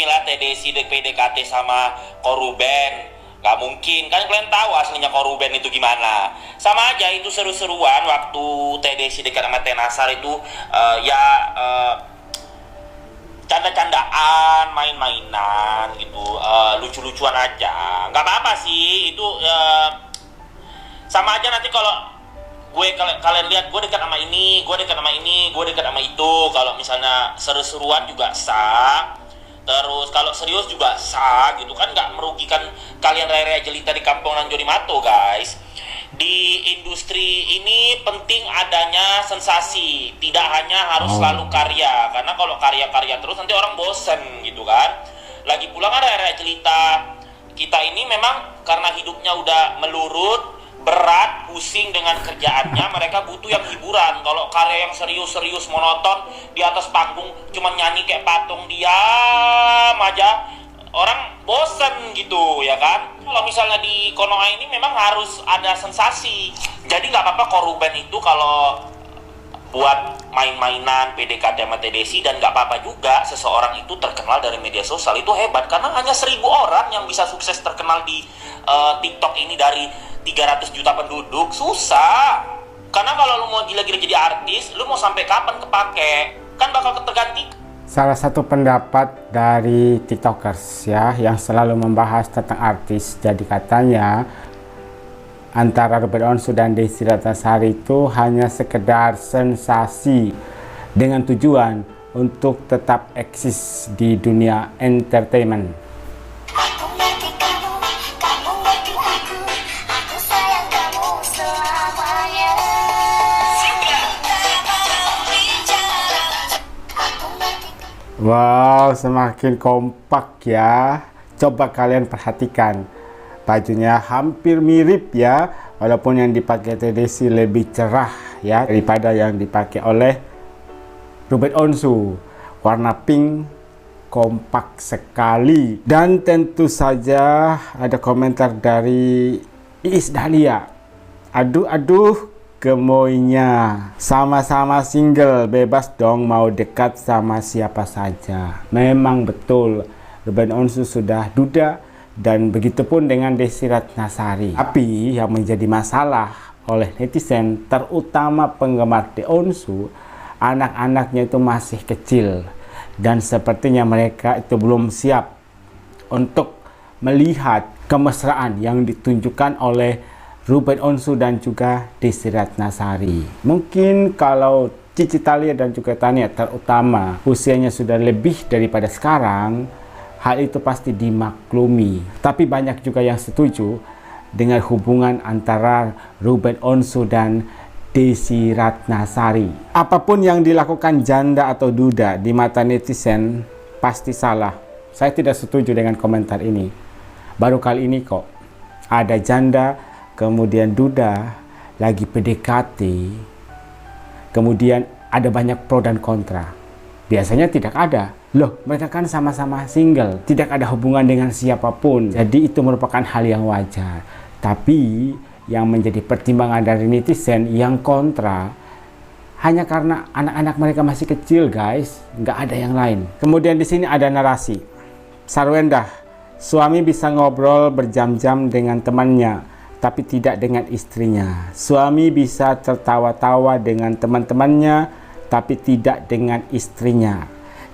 mungkin lah TDC PDKT sama Koruben. Gak mungkin, kan kalian tahu aslinya Koruben itu gimana. Sama aja itu seru-seruan waktu TDC dekat sama Tenasar itu canda-candaan, main-mainan gitu, lucu-lucuan aja. Nggak apa-apa sih, itu sama aja nanti kalau kalian lihat gue dekat sama ini, gue dekat sama ini, gue dekat sama itu. Kalau misalnya seru-seruan juga sah. Terus kalau serius juga sah gitu kan, nggak merugikan kalian raya-raya jelita di kampung Nanjori Mato, guys. Di industri ini penting adanya sensasi, tidak hanya harus selalu karya, karena kalau karya-karya terus nanti orang bosen gitu kan. Lagi pula kan raya-raya jelita kita ini memang karena hidupnya udah melurut, berat, pusing dengan kerjaannya, mereka butuh yang hiburan. Kalau karya yang serius-serius monoton di atas panggung cuma nyanyi kayak patung diam aja, orang bosen gitu ya kan. Kalau misalnya di Konoha ini memang harus ada sensasi. Jadi nggak apa-apa Koruben itu kalau buat main-mainan PDKT sama TDC, dan nggak apa-apa juga seseorang itu terkenal dari media sosial. Itu hebat karena hanya 1.000 orang yang bisa sukses terkenal di TikTok ini dari 300 juta penduduk. Susah. Karena kalau lu mau gila-gila jadi artis, lu mau sampai kapan kepake? Kan bakal terganti. Salah satu pendapat dari TikTokers ya yang selalu membahas tentang artis. Jadi katanya antara Ruben Onsu dan Desy Ratnasari itu hanya sekedar sensasi dengan tujuan untuk tetap eksis di dunia entertainment. Wow, semakin kompak ya. Coba kalian perhatikan. Bajunya hampir mirip ya, walaupun yang dipakai TDC lebih cerah ya daripada yang dipakai oleh Ruben Onsu. Warna pink, kompak sekali. Dan tentu saja ada komentar dari Iis Dahlia. Aduh, gemoynya. Sama-sama single, bebas dong mau dekat sama siapa saja. Memang betul, Ruben Onsu sudah duda, dan begitupun dengan Desy Ratnasari. Tapi yang menjadi masalah oleh netizen, terutama penggemar The Onsu, anak-anaknya itu masih kecil. Dan sepertinya mereka itu belum siap untuk melihat kemesraan yang ditunjukkan oleh Ruben Onsu dan juga Desy Ratnasari. Mungkin kalau Cici Thalia dan juga Tania terutama usianya sudah lebih daripada sekarang, hal itu pasti dimaklumi. Tapi banyak juga yang setuju dengan hubungan antara Ruben Onsu dan Desy Ratnasari. Apapun yang dilakukan janda atau duda di mata netizen pasti salah. Saya tidak setuju dengan komentar ini. Baru kali ini kok ada janda kemudian duda lagi PDKT, kemudian ada banyak pro dan kontra. Biasanya tidak ada. Loh, mereka kan sama-sama single, tidak ada hubungan dengan siapapun. Jadi itu merupakan hal yang wajar. Tapi yang menjadi pertimbangan dari netizen yang kontra hanya karena anak-anak mereka masih kecil, guys. Nggak ada yang lain. Kemudian di sini ada narasi. Sarwendah, suami bisa ngobrol berjam-jam dengan temannya, tapi tidak dengan istrinya. Suami bisa tertawa-tawa dengan teman-temannya, tapi tidak dengan istrinya.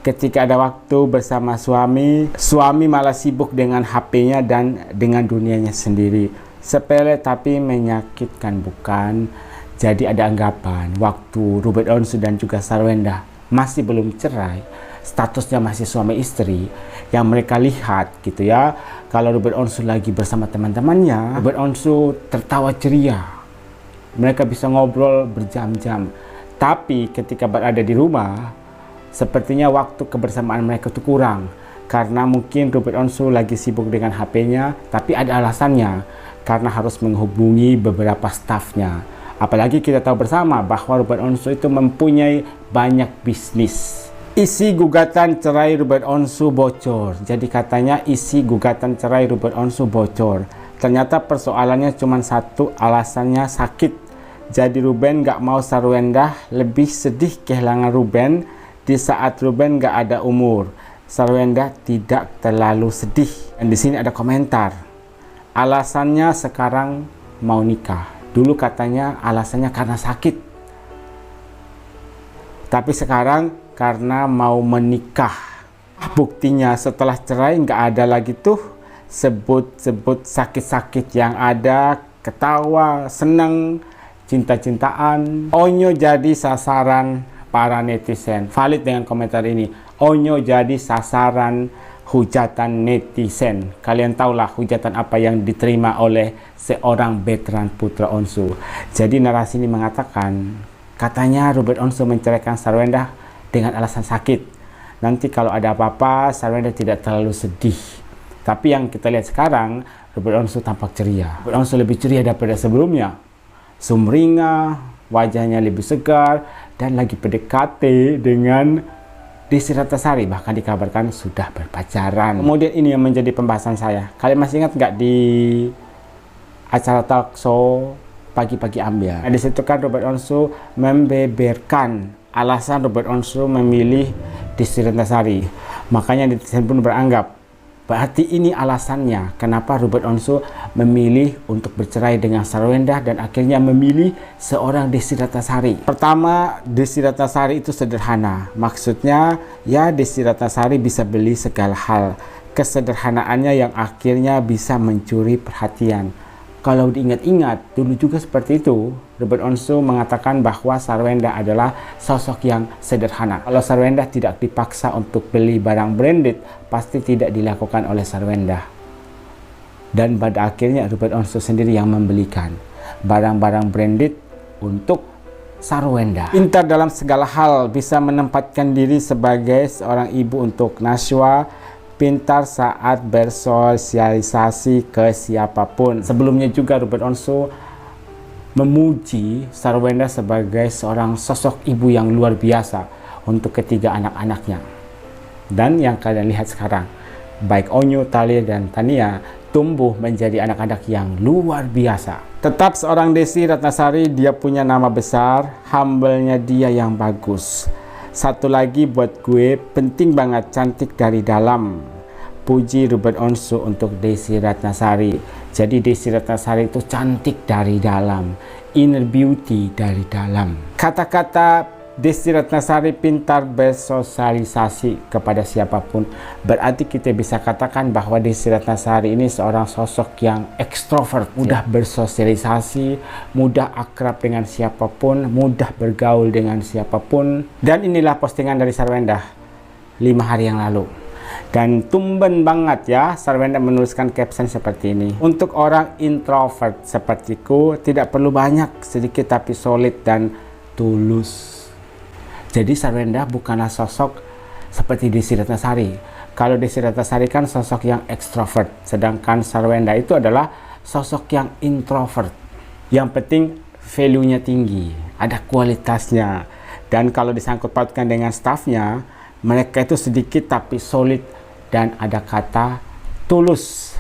Ketika ada waktu bersama suami, suami malah sibuk dengan HP-nya dan dengan dunianya sendiri. Sepele tapi menyakitkan, bukan? Jadi ada anggapan waktu Ruben Onsu dan juga Sarwendah masih belum cerai, statusnya masih suami istri, yang mereka lihat gitu ya. Kalau Ruben Onsu lagi bersama teman-temannya, Ruben Onsu tertawa ceria. Mereka bisa ngobrol berjam-jam. Tapi ketika berada di rumah, sepertinya waktu kebersamaan mereka itu kurang. Karena mungkin Ruben Onsu lagi sibuk dengan HP-nya, tapi ada alasannya. Karena harus menghubungi beberapa stafnya. Apalagi kita tahu bersama bahwa Ruben Onsu itu mempunyai banyak bisnis. Isi gugatan cerai Ruben Onsu bocor. Jadi katanya isi gugatan cerai Ruben Onsu bocor. Ternyata persoalannya cuma satu, alasannya sakit. Jadi Ruben gak mau Sarwendah lebih sedih kehilangan Ruben di saat Ruben gak ada umur. Sarwenda tidak terlalu sedih. Dan di sini ada komentar. Alasannya sekarang mau nikah. Dulu katanya alasannya karena sakit. Tapi sekarang karena mau menikah. Buktinya setelah cerai nggak ada lagi tuh sebut-sebut sakit-sakit yang ada, ketawa, seneng, cinta-cintaan. Onyo jadi sasaran para netizen. Valid dengan komentar ini. Onyo jadi sasaran hujatan netizen. Kalian tahulah hujatan apa yang diterima oleh seorang Bertrand Putra Onsu. Jadi narasi ini mengatakan, katanya Robert Onsu menceraikan Sarwenda dengan alasan sakit. Nanti kalau ada apa-apa, Sarwenda tidak terlalu sedih. Tapi yang kita lihat sekarang, Robert Onsu tampak ceria. Robert Onsu lebih ceria daripada sebelumnya. Sumringah, wajahnya lebih segar, dan lagi PDKT dengan Desi Ratnasari, bahkan dikabarkan sudah berpacaran. Kemudian ini yang menjadi pembahasan saya. Kalian masih ingat nggak di acara talk show Pagi-Pagi Ambiar? Nah, di situ kan Robert Onsu membeberkan alasan Robert Onsu memilih Desi Ratnasari. Makanya netizen pun beranggap berarti ini alasannya kenapa Robert Onsu memilih untuk bercerai dengan Sarwenda dan akhirnya memilih seorang Desi Ratnasari. Pertama, Desi Ratnasari itu sederhana. Maksudnya ya Desi Ratnasari bisa beli segala hal. Kesederhanaannya yang akhirnya bisa mencuri perhatian. Kalau diingat-ingat, dulu juga seperti itu. Robert Onsu mengatakan bahwa Sarwenda adalah sosok yang sederhana. Kalau Sarwenda tidak dipaksa untuk beli barang branded, pasti tidak dilakukan oleh Sarwenda. Dan pada akhirnya Robert Onsu sendiri yang membelikan barang-barang branded untuk Sarwenda. Pintar dalam segala hal, bisa menempatkan diri sebagai seorang ibu untuk Nashwa. Pintar saat bersosialisasi ke siapapun. Sebelumnya juga Robert Onsu memuji Sarwenda sebagai seorang sosok ibu yang luar biasa untuk ketiga anak-anaknya. Dan yang kalian lihat sekarang, baik Onyo, Thalia, dan Tania tumbuh menjadi anak-anak yang luar biasa. Tetap seorang Desi Ratnasari, dia punya nama besar, humble-nya dia yang bagus. Satu lagi buat gue, penting banget, cantik dari dalam. Puji Robert Onsu untuk Desi Ratnasari. Jadi Desi Ratnasari itu cantik dari dalam, inner beauty dari dalam. Kata-kata Desi Ratnasari pintar bersosialisasi kepada siapapun. Berarti kita bisa katakan bahwa Desi Ratnasari ini seorang sosok yang ekstrovert, mudah bersosialisasi, mudah akrab dengan siapapun, mudah bergaul dengan siapapun. Dan inilah postingan dari Sarwenda 5 hari yang lalu. Dan tumben banget ya Sarwenda menuliskan caption seperti ini. Untuk orang introvert sepertiku, tidak perlu banyak, sedikit tapi solid dan tulus. Jadi Sarwenda bukanlah sosok seperti Desi Ratnasari. Kalau Desi Ratnasari kan sosok yang ekstrovert, sedangkan Sarwenda itu adalah sosok yang introvert. Yang penting value-nya tinggi, ada kualitasnya. Dan kalau disangkut pautkan dengan staffnya, mereka itu sedikit tapi solid dan ada kata tulus.